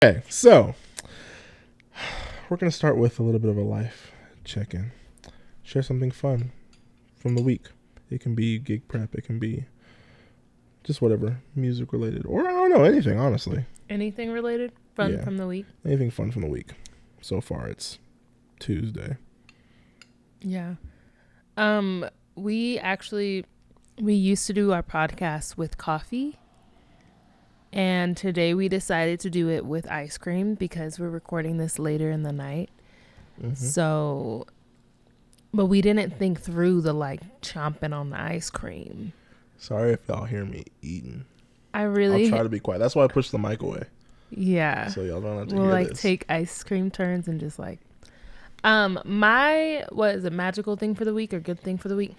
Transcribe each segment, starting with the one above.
Okay, so we're going to start with a little bit of a life check-in. Share something fun from the week. It can be gig prep. It can be just whatever, music related. Or I don't know, anything, honestly. Anything related? Fun from the week? Anything fun from the week. So far, it's Tuesday. Yeah. We used to do our podcast with coffee. And today we decided to do it with ice cream because we're recording this later in the night. Mm-hmm. So, but we didn't think through the chomping on the ice cream. Sorry if y'all hear me eating. I'll try to be quiet. That's why I pushed the mic away. Yeah. So y'all don't have to hear this. Take ice cream turns and just what is it, magical thing for the week or good thing for the week?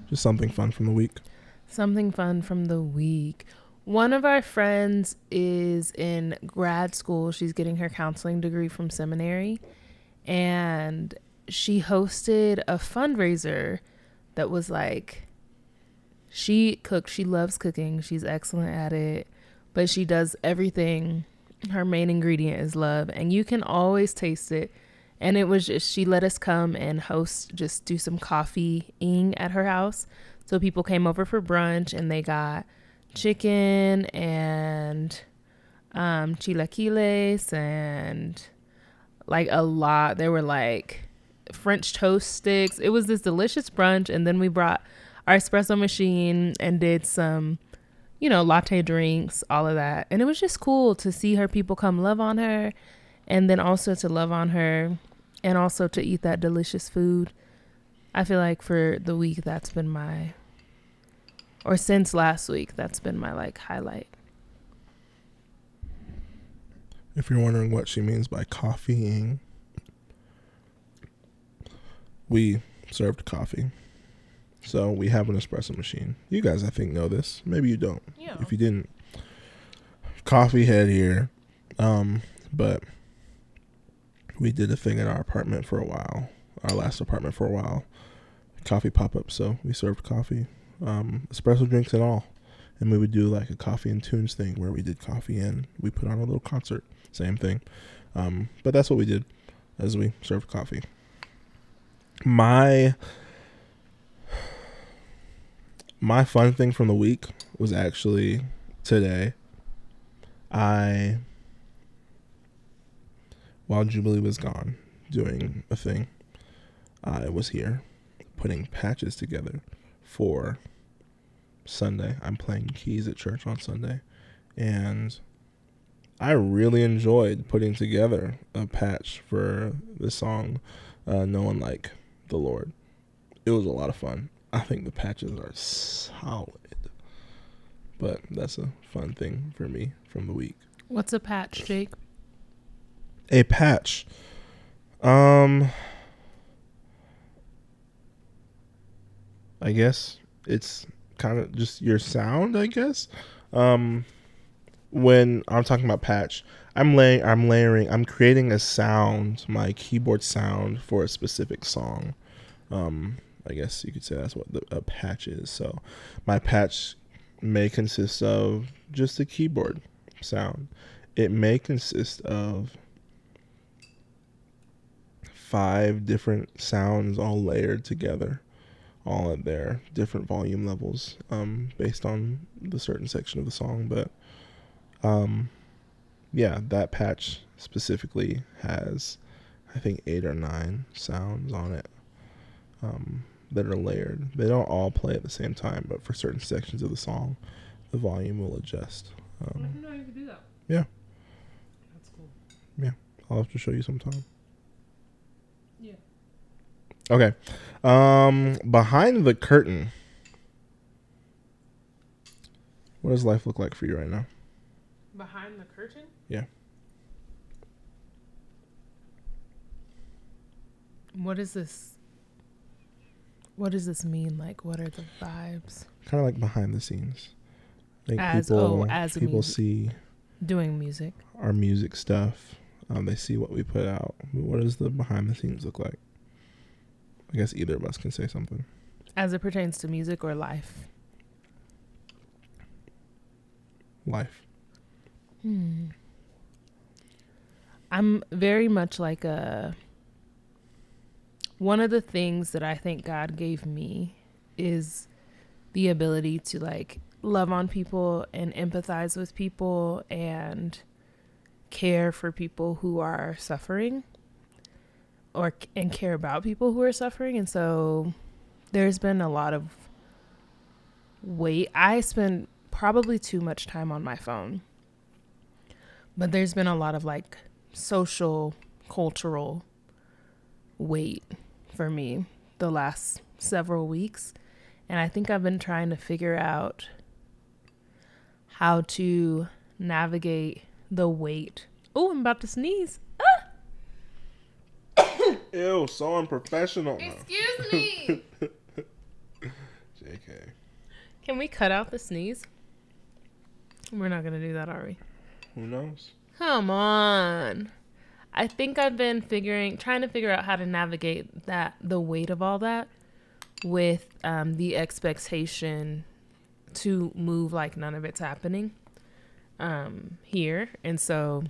Just something fun from the week. Something fun from the week. One of our friends is in grad school. She's getting her counseling degree from seminary. And she hosted a fundraiser that was she cooks. She loves cooking. She's excellent at it. But she does everything. Her main ingredient is love. And you can always taste it. And it was just, she let us come and do some coffeeing at her house. So people came over for brunch and they got chicken and chilaquiles and a lot. There were French toast sticks. It was this delicious brunch. And then we brought our espresso machine and did some, latte drinks, all of that. And it was just cool to see her people come love on her and then also to love on her and also to eat that delicious food. I feel like for the week, that's been since last week, that's been my highlight. If you're wondering what she means by coffeeing, we served coffee. So we have an espresso machine. You guys, I think, know this. Maybe you don't. Yeah. If you didn't, coffee head here. But we did a thing in our apartment for a while. Our last apartment for a while. Coffee pop-up. So we served coffee. Espresso drinks and all. And we would do a coffee and tunes thing where we did coffee and we put on a little concert. Same thing. But that's what we did as we served coffee. My fun thing from the week was actually today. While Jubilee was gone doing a thing, I was here putting patches together for Sunday. I'm playing keys at church on Sunday, and I really enjoyed putting together a patch for the song No One Like the Lord. It was a lot of fun. I think the patches are solid, but that's a fun thing for me from the week. What's a patch, Jake? A patch. I guess it's kind of just your sound, I guess. When I'm talking about patch, I'm creating a sound, my keyboard sound for a specific song. I guess you could say that's what a patch is. So my patch may consist of just a keyboard sound. It may consist of 5 different sounds all layered together, all at their different volume levels, based on the certain section of the song. But that patch specifically has, I think, 8 or 9 sounds on it that are layered. They don't all play at the same time, but for certain sections of the song, the volume will adjust. I didn't know you could do that. Yeah. That's cool. Yeah. I'll have to show you sometime. Yeah. Okay. Behind the curtain. What does life look like for you right now? Behind the curtain? Yeah. What does this mean? What are the vibes? Kind of like behind the scenes. As people see doing music. Our music stuff. They see what we put out. What does the behind the scenes look like? I guess either of us can say something. As it pertains to music or life? Life. I'm very much like one of the things that I think God gave me is the ability to like love on people and empathize with people and care for people who are suffering and care about people who are suffering. And so there's been a lot of weight. I spend probably too much time on my phone, but there's been a lot of like social, cultural weight for me the last several weeks. And I think I've been trying to figure out how to navigate the weight. Oh, I'm about to sneeze. Ew, so unprofessional. Excuse me. JK. Can we cut out the sneeze? We're not going to do that, are we? Who knows? Come on. I think I've been trying to figure out how to navigate the weight of all that with the expectation to move like none of it's happening here. And so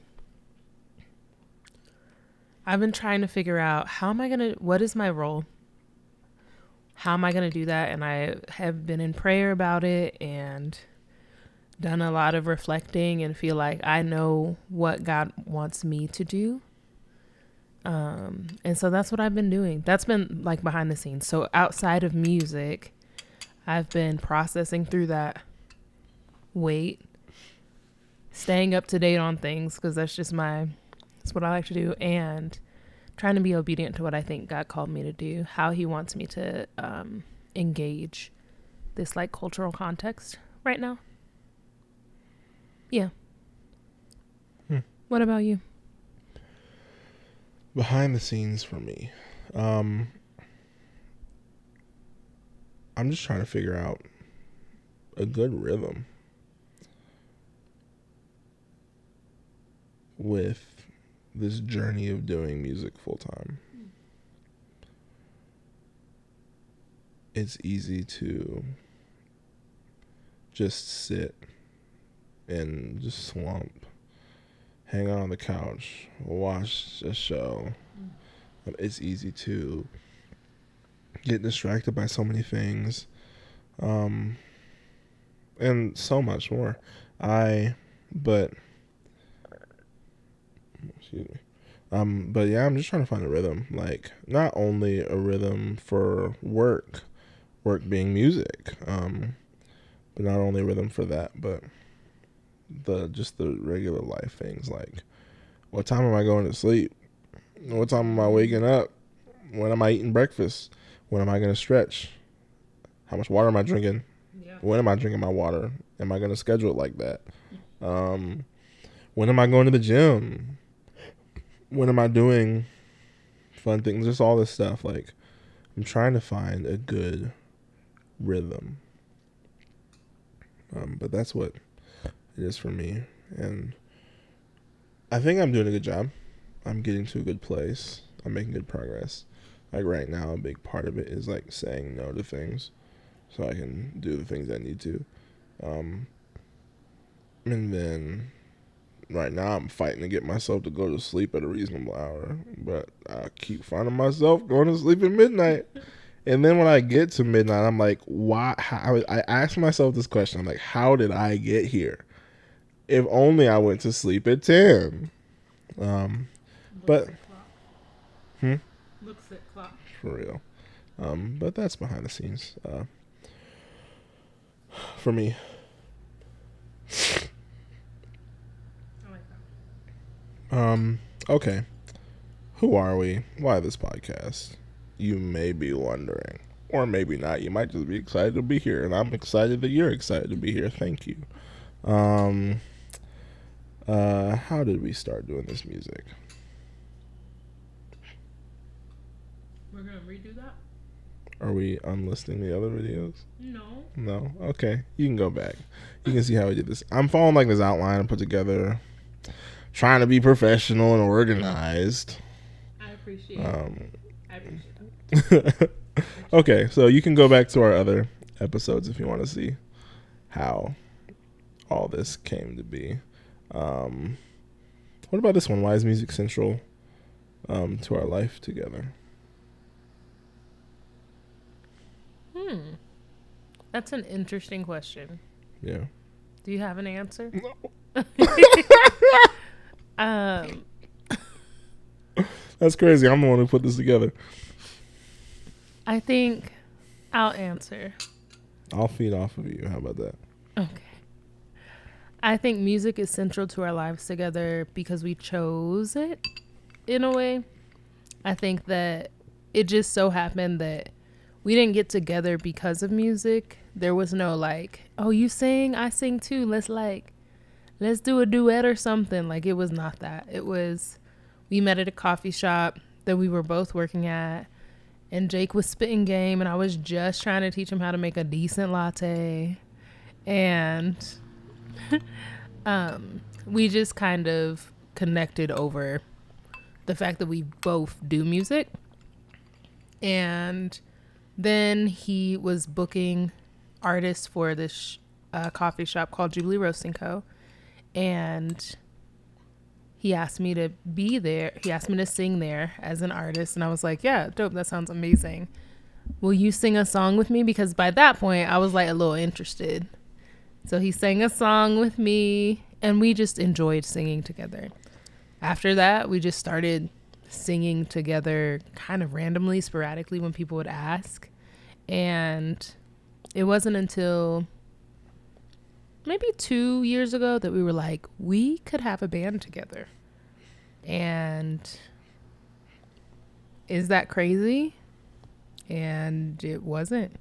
I've been trying to figure out what is my role? How am I going to do that? And I have been in prayer about it and done a lot of reflecting and feel like I know what God wants me to do. And so that's what I've been doing. That's been like behind the scenes. So outside of music, I've been processing through that weight, staying up to date on things because that's what I like to do, and trying to be obedient to what I think God called me to do, how he wants me to engage this like cultural context right now. Yeah. What about you? Behind the scenes for me, I'm just trying to figure out a good rhythm with this journey of doing music full time. It's easy to just sit and just slump, hang out on the couch, watch a show. It's easy to get distracted by so many things, and so much more. Excuse me. But yeah, I'm just trying to find a rhythm. Like, not only a rhythm for work being music, but not only a rhythm for that, but the regular life things, like what time am I going to sleep? What time am I waking up? When am I eating breakfast? When am I going to stretch? How much water am I drinking? Yeah. When am I drinking my water? Am I going to schedule it like that? When am I going to the gym? When am I doing fun things? Just all this stuff. Like, I'm trying to find a good rhythm. But that's what it is for me. And I think I'm doing a good job. I'm getting to a good place. I'm making good progress. Like right now, a big part of it is like saying no to things so I can do the things I need to. And then right now I'm fighting to get myself to go to sleep at a reasonable hour. But I keep finding myself going to sleep at midnight. And then when I get to midnight, I'm like, why? I ask myself this question. I'm like, how did I get here? If only I went to sleep at 10. But looks at clock. For real. But that's behind the scenes. For me. I like that. Okay. Who are we? Why this podcast? You may be wondering. Or maybe not. You might just be excited to be here. And I'm excited that you're excited to be here. Thank you. How did we start doing this music? We're going to redo that? Are we unlisting the other videos? No. Okay. You can go back. You can see how we did this. I'm following like this outline I put together, trying to be professional and organized. I appreciate it. I appreciate it. Okay, so you can go back to our other episodes if you want to see how all this came to be. What about this one? Why is music central to our life together? That's an interesting question. Yeah. Do you have an answer? No. Um, That's crazy. I'm the one who put this together. I think I'll answer. I'll feed off of you. How about that? Okay. I think music is central to our lives together because we chose it in a way. I think that it just so happened that we didn't get together because of music. There was no like, oh, you sing, I sing too. Let's do a duet or something. Like, it was not that. It was, we met at a coffee shop that we were both working at, and Jake was spitting game, and I was just trying to teach him how to make a decent latte. And we just kind of connected over the fact that we both do music. And then he was booking artists for this coffee shop called Jubilee Roasting Co. And he asked me to be there. He asked me to sing there as an artist. And I was like, yeah, dope. That sounds amazing. Will you sing a song with me? Because by that point, I was like a little interested. So he sang a song with me, and we just enjoyed singing together. After that, we just started singing together kind of randomly, sporadically when people would ask. And it wasn't until maybe 2 years ago that we were like, we could have a band together. And is that crazy? And it wasn't.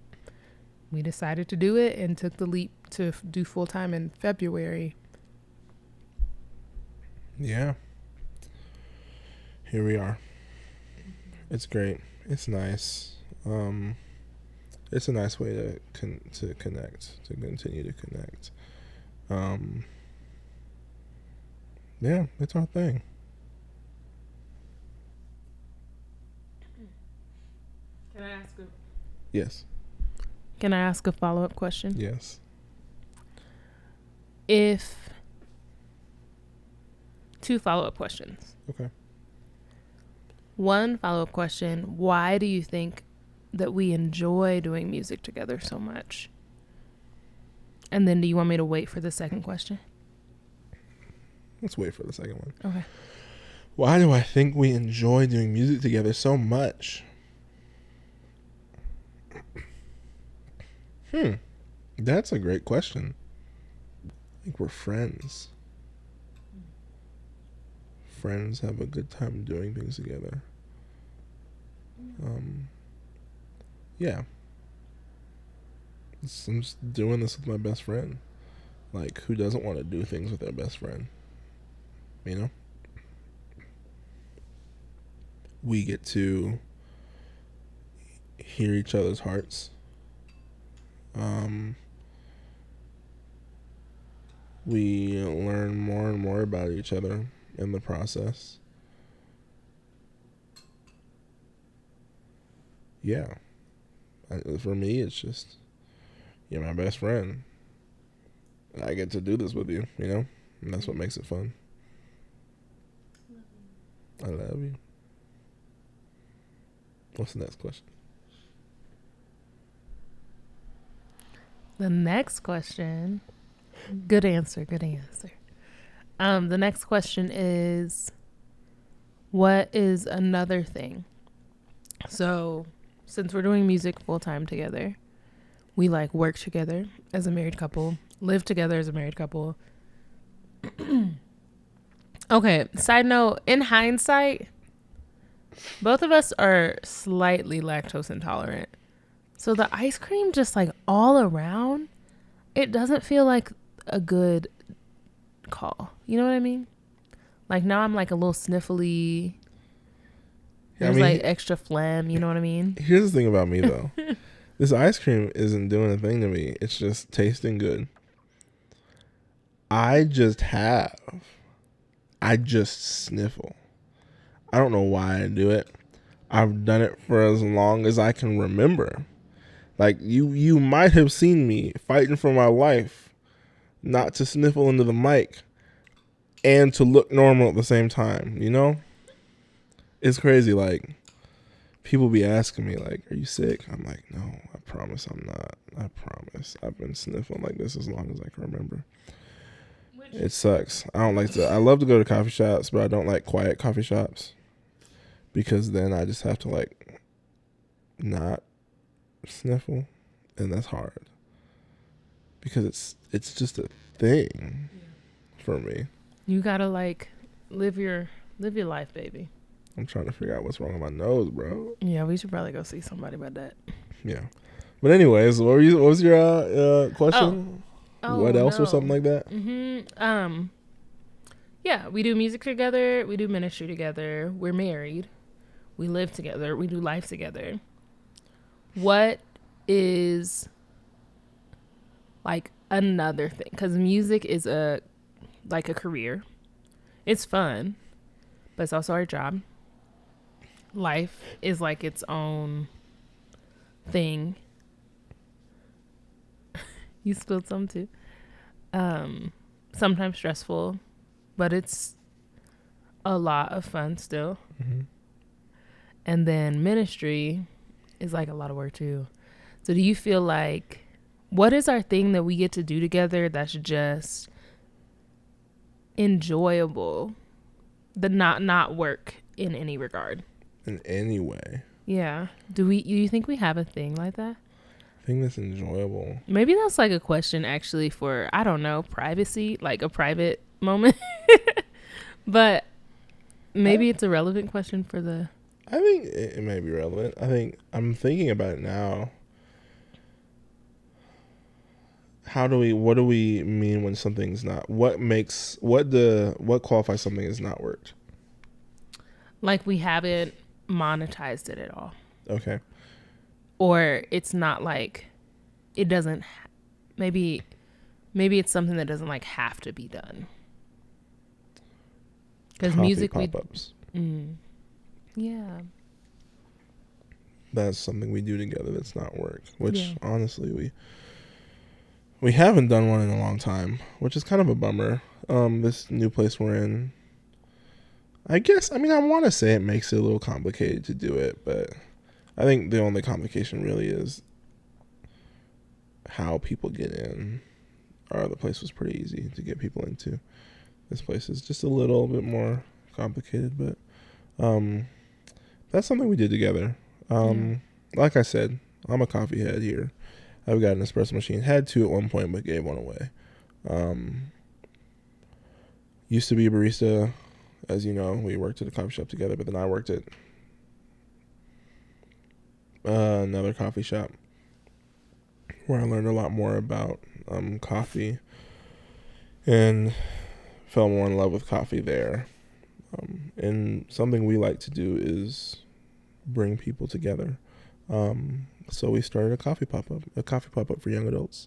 We decided to do it and took the leap to do full time in February. Yeah. Here we are. It's great. It's nice. It's a nice way to connect, to continue to connect. Yeah, it's our thing. Can I ask Yes. Can I ask a follow-up question? Yes. Two follow-up questions. Okay. One follow-up question, why do you think that we enjoy doing music together so much? And then do you want me to wait for the second question? Let's wait for the second one. Okay. Why do I think we enjoy doing music together so much? That's a great question. I think we're friends. Friends have a good time doing things together. Yeah. I'm just doing this with my best friend. Like, who doesn't want to do things with their best friend? You know? We get to hear each other's hearts. We learn more and more about each other in the process. Yeah. For me, it's just, you're my best friend. I get to do this with you, you know? And that's what makes it fun. I love you. What's the next question? The next question, good answer. The next question is, what is another thing? So, since we're doing music full time together, we like work together as a married couple, live together as a married couple. Okay, side note, in hindsight, both of us are slightly lactose intolerant. So the ice cream just like all around, it doesn't feel like a good call. You know what I mean? Like now I'm like a little sniffly. There's like extra phlegm, you know what I mean? Here's the thing about me though. This ice cream isn't doing a thing to me. It's just tasting good. I just sniffle. I don't know why I do it. I've done it for as long as I can remember. Like you might have seen me fighting for my life not to sniffle into the mic and to look normal at the same time, you know? It's crazy. Like, people be asking me, like, are you sick? I'm like, no, I promise I'm not. I promise. I've been sniffling like this as long as I can remember. It sucks. I love to go to coffee shops, but I don't like quiet coffee shops because then I just have to, like, not sniffle, and that's hard because it's just a thing for me. You gotta, like, live your life, baby. I'm trying to figure out what's wrong with my nose, bro. Yeah, we should probably go see somebody about that. Yeah. But anyways, what was your question? What else or something like that? Mm-hmm. Yeah, we do music together. We do ministry together. We're married. We live together. We do life together. What is, like, another thing? Because music is a career. It's fun, but it's also our job. Life is like its own thing. You spilled some too. Sometimes stressful, but it's a lot of fun still. Mm-hmm. And then ministry is like a lot of work too. So do you feel like, what is our thing that we get to do together that's just enjoyable, that not work in any regard? In any way. Yeah. Do you think we have a thing like that? I think that's enjoyable. Maybe that's like a question actually for, I don't know, privacy, like a private moment. But maybe it's a relevant question for the... I think it may be relevant. I think I'm thinking about it now. What do we mean when something's not, what qualifies something as not worked? Like we haven't monetized it at all. Okay. Or it's not like, it doesn't, maybe it's something that doesn't like have to be done. Because music pop-ups. Yeah. That's something we do together that's not work. Which honestly we haven't done one in a long time, which is kind of a bummer. This new place we're in, I want to say it makes it a little complicated to do it, but I think the only complication really is how people get in. Our other place was pretty easy to get people into. This place is just a little bit more complicated, but that's something we did together. Like I said, I'm a coffee head here. I've got an espresso machine. Had two at one point, but gave one away. Used to be a barista. As you know, we worked at a coffee shop together, but then I worked at another coffee shop where I learned a lot more about coffee and fell more in love with coffee there. And something we like to do is bring people together. So we started a coffee pop-up for young adults.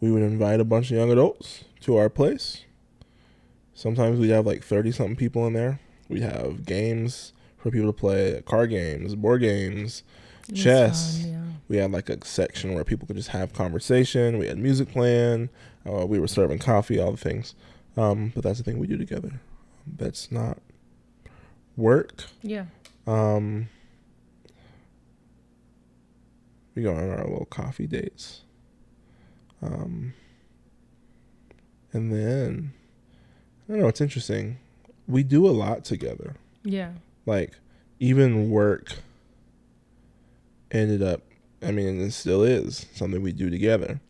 We would invite a bunch of young adults to our place. Sometimes we'd have like 30-something people in there. We'd have games for people to play, card games, board games, chess. Fun, yeah. We had like a section where people could just have conversation. We had music playing. We were serving coffee, all the things. But that's the thing we do together. That's not work. Yeah. We go on our little coffee dates. And then, I don't know, it's interesting. We do a lot together. Yeah. Like, even work ended up, and it still is something we do together.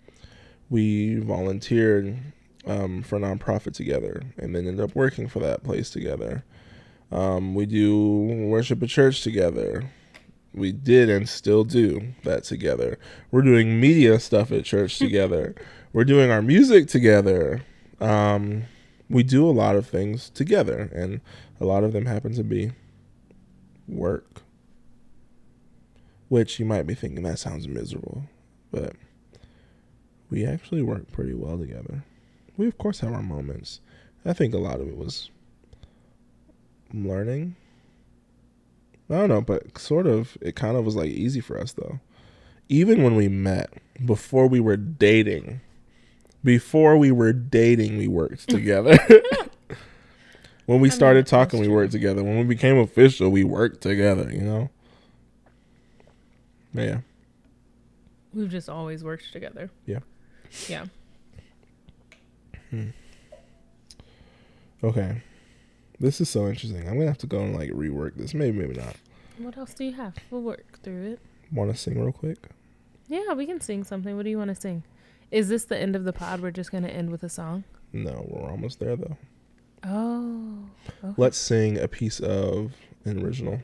We volunteered for a nonprofit together and then ended up working for that place together. We do worship at church together. We did and still do that together. We're doing media stuff at church together. We're doing our music together. We do a lot of things together, and a lot of them happen to be work. Which you might be thinking, that sounds miserable. But we actually work pretty well together. We, of course, have our moments. I think a lot of it was learning. I don't know, but it kind of was like easy for us, though. Even when we met, before we were dating, we worked together. When we started that's talking, we true. worked together. When we became official, we worked together, you know? Yeah. We've just always worked together. Yeah. Yeah. Okay. This is so interesting. I'm going to have to go and like rework this. Maybe not. What else do you have? We'll work through it. Want to sing real quick? Yeah, we can sing something. What do you want to sing? Is this the end of the pod? We're just going to end with a song? No, we're almost there though. Oh. Okay. Let's sing a piece of an original.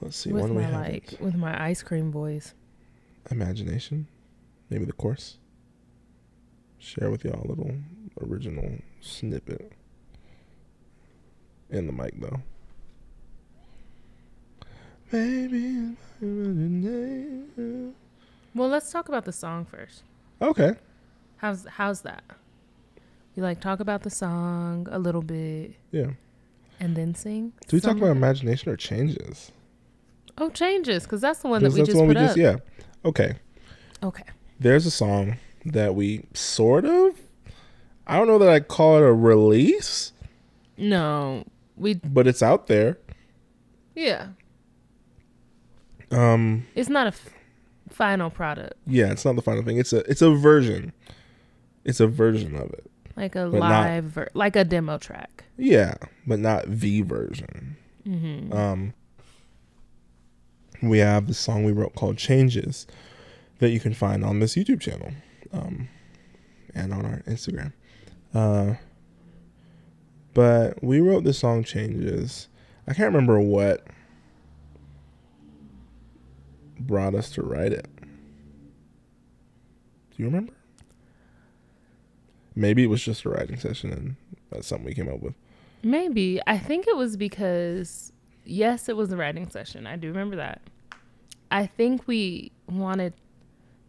Let's see. With When we my have it. with my ice cream voice. Imagination. Maybe the chorus. Share with y'all a little original snippet. In the mic though. Maybe. Well, let's talk about the song first. Okay. How's that? You like talk about the song a little bit Yeah. and then sing? Do we talk some about of it? imagination or changes? Oh, Changes, because that's the one that we That's just the one put we up. just, yeah. Okay. Okay. There's a song that we sort of, I don't know that I call it a release, No, but it's out there. yeah. It's not a final product. Yeah, it's not the final thing. It's a version. It's a version of it. Like a But live, like a demo track. Yeah, but not the version. Mm-hmm. We have the song we wrote called Changes that you can find on this YouTube channel and on our Instagram. But we wrote the song Changes. I can't remember what brought us to write it. Do you remember? Maybe it was just a writing session and that's something we came up with. Maybe. I think it was because, yes, it was a writing session. I do remember that. I think we wanted,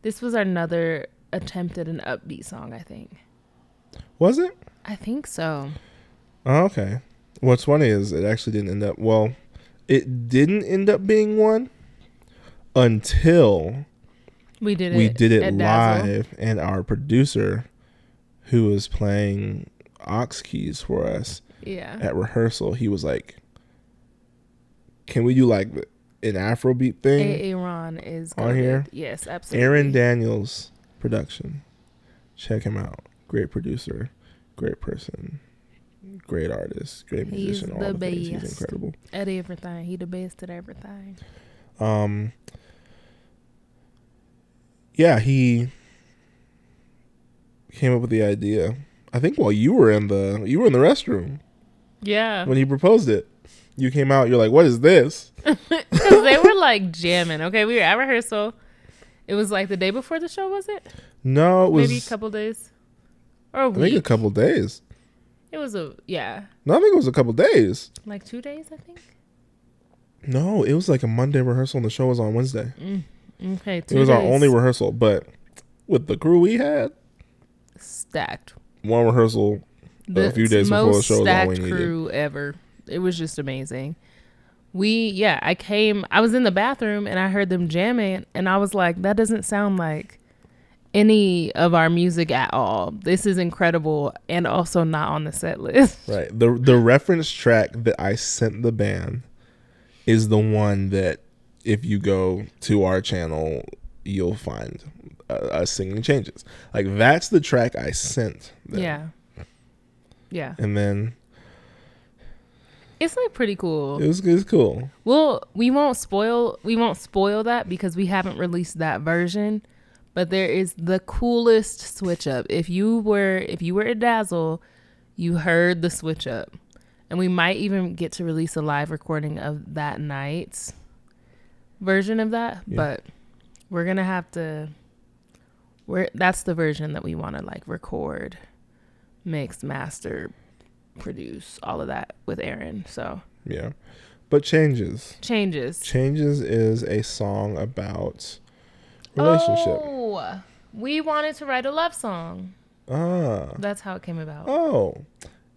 this was another attempt at an upbeat song, I think. Was it? I think so. Oh, okay. What's funny is it actually didn't end up, well, it didn't end up being one until We did it at Dazzle. live, and our producer who was playing aux keys for us Yeah. at rehearsal, he was like, can we do like an Afrobeat thing? Aaron is On goated. here? Yes, absolutely. Aaron Daniels production. Check him out. Great producer, great person, great artist, great He's musician, the all the things. He's best. incredible. At everything. He the best at everything. Yeah, he came up with the idea. I think while you were in the restroom Yeah. when he proposed it. You came out, you're like, what is this? Because they were like jamming. Okay, we were at rehearsal. It was like the day before the show, was it? No, it was Maybe a couple days. Or a I week. think a couple days. It was yeah. No, I think it was a couple days. Like 2 days, I think. No, it was like a Monday rehearsal and the show was on Wednesday. Okay, 2 It was days. our only rehearsal, but with the crew we had, Stacked. one rehearsal a few days before the show was all we stacked needed. crew ever. It was just amazing. I was in the bathroom and I heard them jamming and I was like, that doesn't sound like any of our music at all. This is incredible and also not on the set list. Right. The reference track that I sent the band is the one that if you go to our channel, you'll find us singing Changes. Like that's the track I sent them. Yeah. Yeah. And then It's like pretty cool. it's cool. Well, we won't spoil that because we haven't released that version. But there is the coolest switch up. If you were at Dazzle, you heard the switch up. And we might even get to release a live recording of that night's version of that. Yeah. But we're gonna have to that's the version that we wanna like record, mix, master, produce, all of that with Aaron. So Yeah. But Changes is a song about relationship. Oh, we wanted to write a love song. That's how it came about. Oh,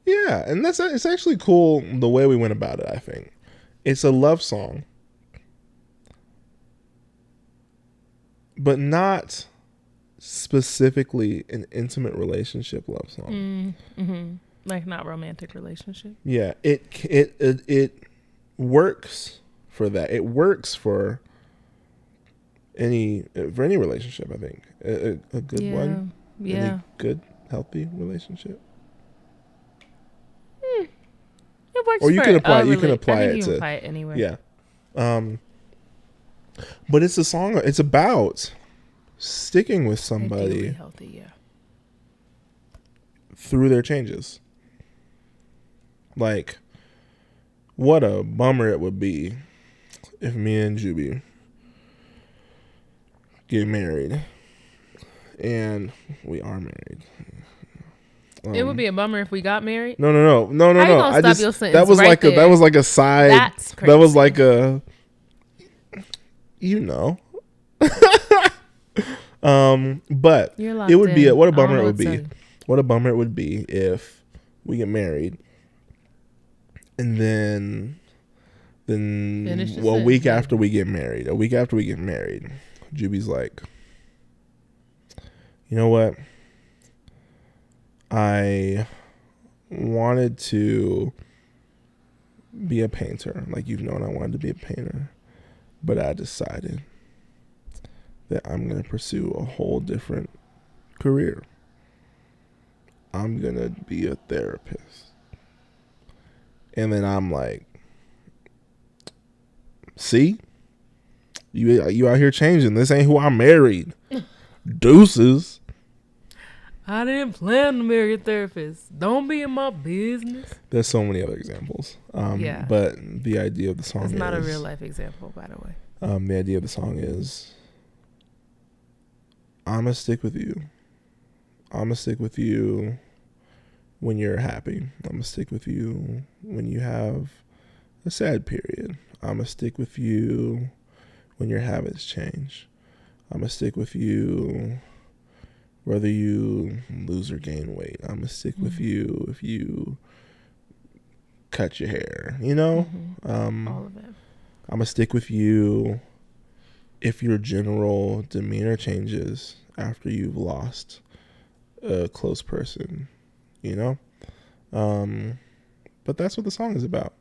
yeah, and it's actually cool the way we went about it. I think it's a love song, but not specifically an intimate relationship love song. Like not romantic relationship. Yeah, it works for that. It works for any relationship. I think a good one. Yeah. Any good healthy relationship. It works. Or you for can apply. a You can apply I think it you to can apply it anywhere. Yeah. But it's a song. It's about sticking with somebody Ideally healthy. Yeah. through their changes. Like, what a bummer it would be if me and Juby get married, and we are married. It would be a bummer if we got married. No. How you gonna stop your sentence that was right like there? that was like a side. That's crazy. That was like a, you know. But You're locked it would be in. what a I don't bummer know it would what to be. tell you. What a bummer it would be if we get married, and then Finish the a week sentence. after we get married, Juby's like, you know what? I wanted to be a painter. Like, you've known I wanted to be a painter. But I decided that I'm going to pursue a whole different career. I'm going to be a therapist. And then I'm like, see? You out here changing. This ain't who I married. Deuces. I didn't plan to marry a therapist. Don't be in my business. There's so many other examples. Yeah. But the idea of the song It's is... not a real life example, by the way. The idea of the song is, I'm going to stick with you. I'm going to stick with you when you're happy. I'm going to stick with you when you have a sad period. I'm going to stick with you when your habits change. I'm going to stick with you whether you lose or gain weight. I'm going to stick with you if you cut your hair, you know? All of it. I'm going to stick with you if your general demeanor changes after you've lost a close person, you know? But that's what the song is about.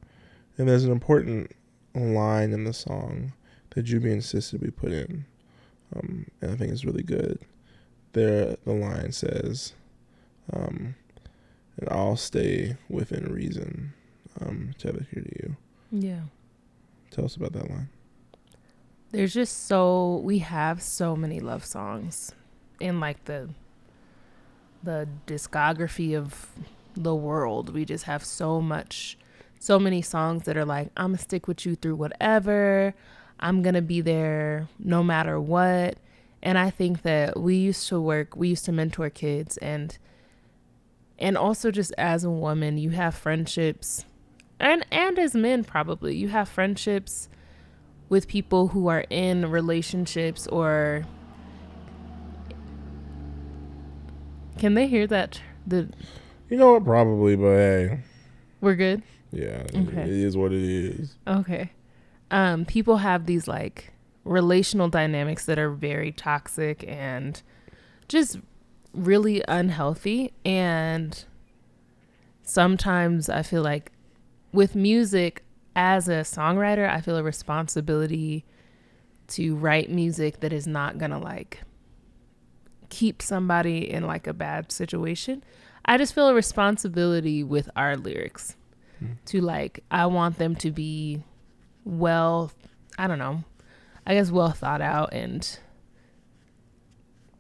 And there's an important line in the song that Juby insisted we put in. And I think it's really good. The line says, and I'll stay within reason to adhere to you. Yeah. Tell us about that line. There's just we have so many love songs in like the discography of the world. We just have so many songs that are like, I'm gonna stick with you through whatever. I'm gonna be there no matter what. And I think that we used to mentor kids, and also just as a woman, you have friendships, and as men probably, you have friendships with people who are in relationships, or can they hear that? You know what? Probably, but hey. We're good? Yeah. Okay. It is what it is. Okay. People have these like relational dynamics that are very toxic and just really unhealthy. And sometimes I feel like with music, as a songwriter, I feel a responsibility to write music that is not going to like keep somebody in like a bad situation. I just feel a responsibility with our lyrics to like, I want them to be well thought out, and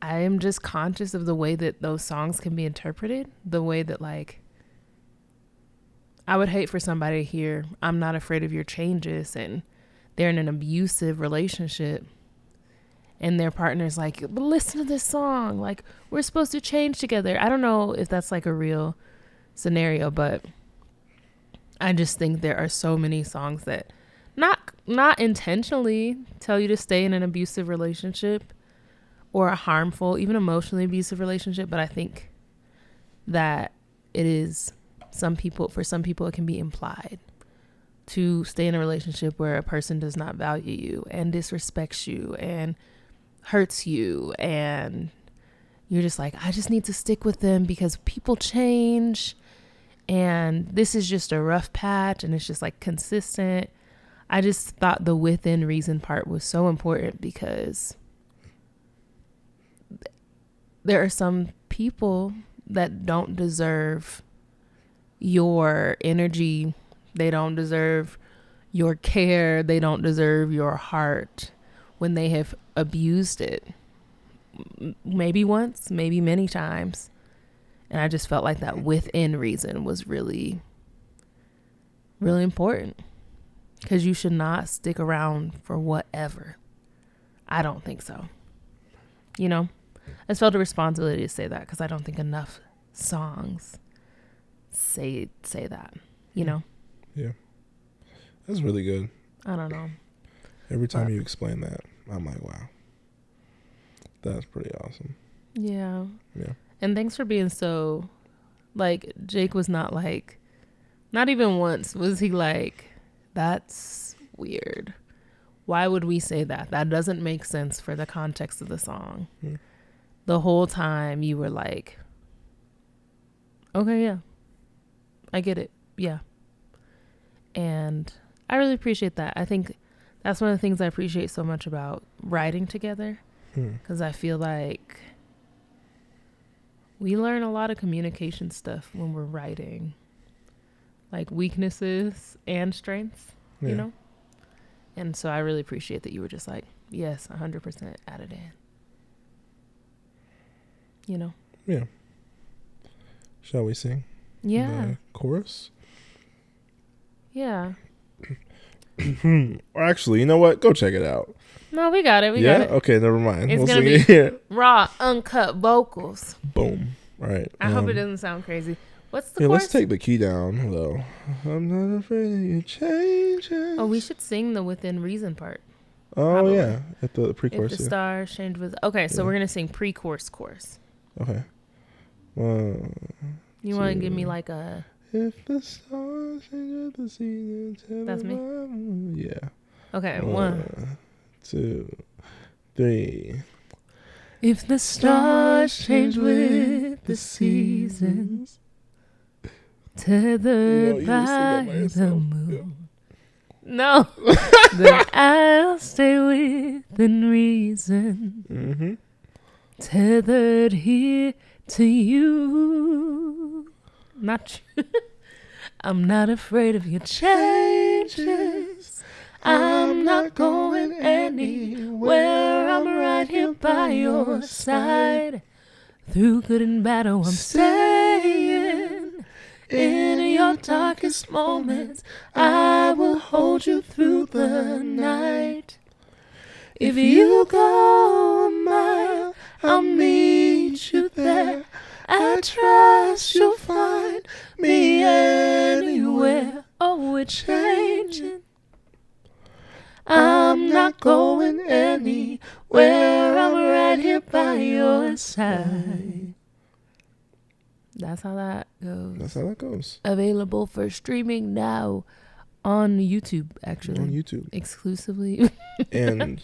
I am just conscious of the way that those songs can be interpreted, the way that like, I would hate for somebody to hear, I'm not afraid of your changes, and they're in an abusive relationship and their partner's like, but listen to this song, like we're supposed to change together. I don't know if that's like a real scenario, but I just think there are so many songs that not intentionally tell you to stay in an abusive relationship or a harmful, even emotionally abusive relationship, but I think that it is for some people it can be implied to stay in a relationship where a person does not value you and disrespects you and hurts you, and you're just like, I just need to stick with them because people change and this is just a rough patch and it's just like consistent. I just thought the within reason part was so important because there are some people that don't deserve your energy. They don't deserve your care. They don't deserve your heart when they have abused it. Maybe once, maybe many times. And I just felt like that within reason was really, really important. Because you should not stick around for whatever. I don't think so. You know? I just felt a responsibility to say that because I don't think enough songs say that. You know? Yeah. That's really good. I don't know. Every time you explain that, I'm like, wow. That's pretty awesome. Yeah. Yeah. And thanks for being so, like, Jake was not like, not even once was he like, that's weird. Why would we say that? That doesn't make sense for the context of the song. Mm-hmm. The whole time you were like, okay, yeah, I get it. Yeah. And I really appreciate that. I think that's one of the things I appreciate so much about writing together. Because I feel like we learn a lot of communication stuff when we're writing, like weaknesses and strengths, you know? And so I really appreciate that you were just like, yes, 100% add it in. You know? Yeah. Shall we sing? Yeah. The chorus? Yeah. Or actually, you know what? Go check it out. No, we got it. We got it. Okay, never mind. It's going to be here. Raw, uncut vocals. Boom. All right. I hope it doesn't sound crazy. What's the chorus? Let's take the key down, though. I'm not afraid of your changes. Oh, we should sing the within reason part. Oh, probably. Yeah. At the pre-chorus. If the stars change with... Okay, so we're going to sing pre-chorus chorus. Okay. You want to give me like a... If the stars change with the seasons... That's me? Yeah. Okay, 1, 2, 3. If the stars change with the seasons, tethered by the moon. No. Then I'll stay within reason. Mm-hmm. Tethered here to you. Not you. I'm not afraid of your changes. I'm not going anywhere. I'm right here by your side. Through good and bad, oh, I'm staying. In your darkest moments, I will hold you through the night. If you go a mile, I'll meet you there. I trust you'll find me anywhere. Oh, we're changing. I'm not going anywhere. I'm right here by your side. That's how that goes. Available for streaming now on YouTube, actually. On YouTube. Exclusively. And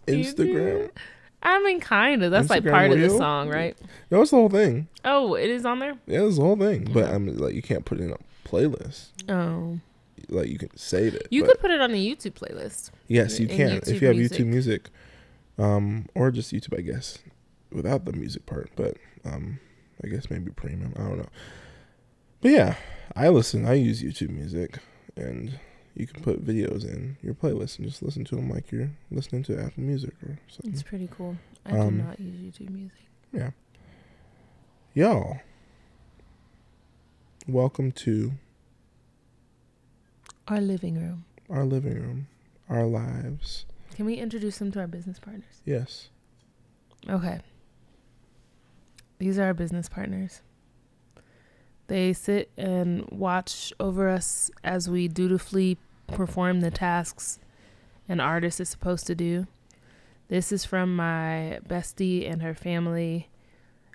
Instagram. I mean, kind of. That's Instagram like part of the song, right? No, it's the whole thing. Oh, it is on there? Yeah, it's the whole thing. But I mean, like, you can't put it in a playlist. Oh. Like, you can save it. You could put it on the YouTube playlist. Yes, you can. If you have YouTube Music. Or just YouTube, I guess. Without the music part. But I guess maybe premium. I don't know. But yeah, I use YouTube Music. And you can put videos in your playlist and just listen to them like you're listening to Apple Music or something. It's pretty cool. I do not use YouTube Music. Yeah. Y'all, welcome to our living room. Our lives. Can we introduce them to our business partners? Yes. Okay. These are our business partners. They sit and watch over us as we dutifully perform the tasks an artist is supposed to do. This is from my bestie and her family,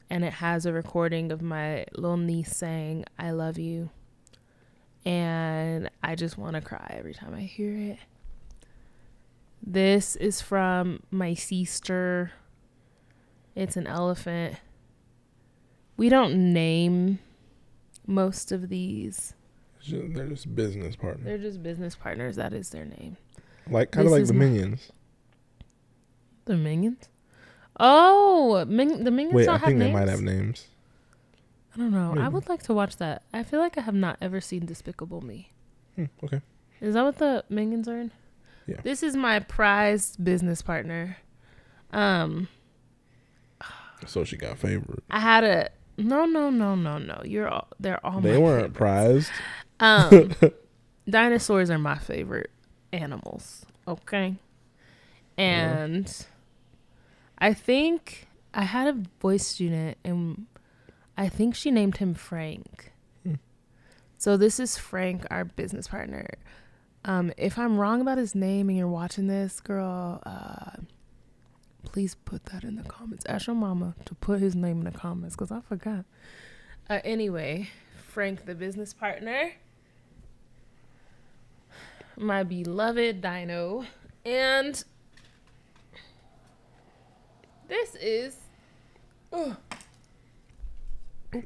and it has a recording of my little niece saying, "I love you." And I just want to cry every time I hear it. This is from my sister. It's an elephant. We don't name most of these. They're just business partners. They're just business partners. That is their name. Like kind of like the Minions. The Minions? Oh, the Minions Wait, don't I have think names? they might have names. I don't know. Maybe. I would like to watch that. I feel like I have not ever seen Despicable Me. Okay. Is that what the Minions are in? Yeah. This is my prized business partner. So she got favored. I had a no. They're all. They my weren't favorites. prized. Dinosaurs are my favorite animals. Okay. And I think I had a voice student, and I think she named him Frank. So this is Frank, our business partner. If I'm wrong about his name and you're watching this, girl, please put that in the comments. Ask your mama to put his name in the comments because I forgot. Anyway, Frank, the business partner, my beloved Dino, and this is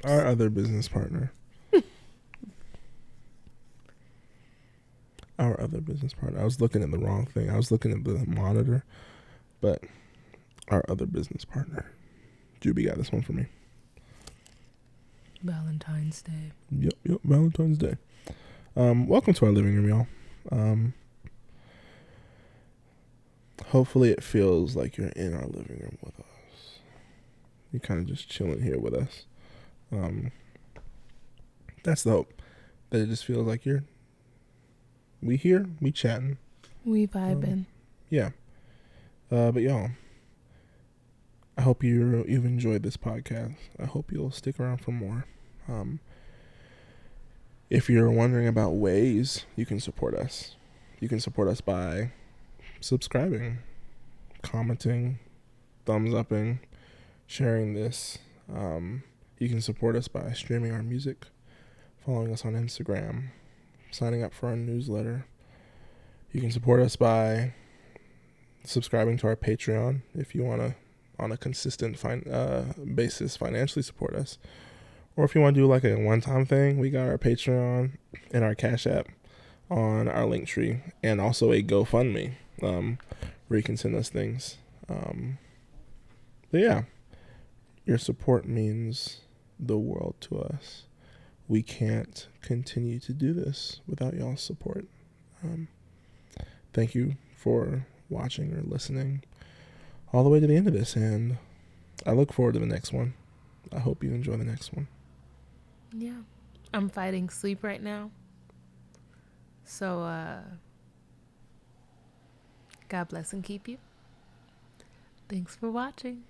our other business partner. Our other business partner. I was looking at the wrong thing. I was looking at the monitor, but our other business partner. Juby got this one for me. Valentine's Day. Yep, Valentine's Day. Welcome to our living room, y'all. Hopefully it feels like you're in our living room with us. You're kind of just chilling here with us. That's the hope. That it just feels like we here, we chatting. We vibing. Yeah. But y'all, I hope you've enjoyed this podcast. I hope you'll stick around for more. If you're wondering about ways you can support us by subscribing, commenting, thumbs upping, sharing this. You can support us by streaming our music, following us on Instagram, signing up for our newsletter. You can support us by subscribing to our Patreon if you want to, on a consistent basis, financially support us. Or if you want to do like a one-time thing, we got our Patreon and our Cash App on our Linktree, and also a GoFundMe where you can send us things. But yeah, your support means the world to us. We can't continue to do this without y'all's support. Thank you for watching or listening all the way to the end of this, and I look forward to the next one. I hope you enjoy the next one. Yeah. I'm fighting sleep right now. So, God bless and keep you. Thanks for watching,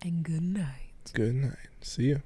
and good night. Good night. See ya.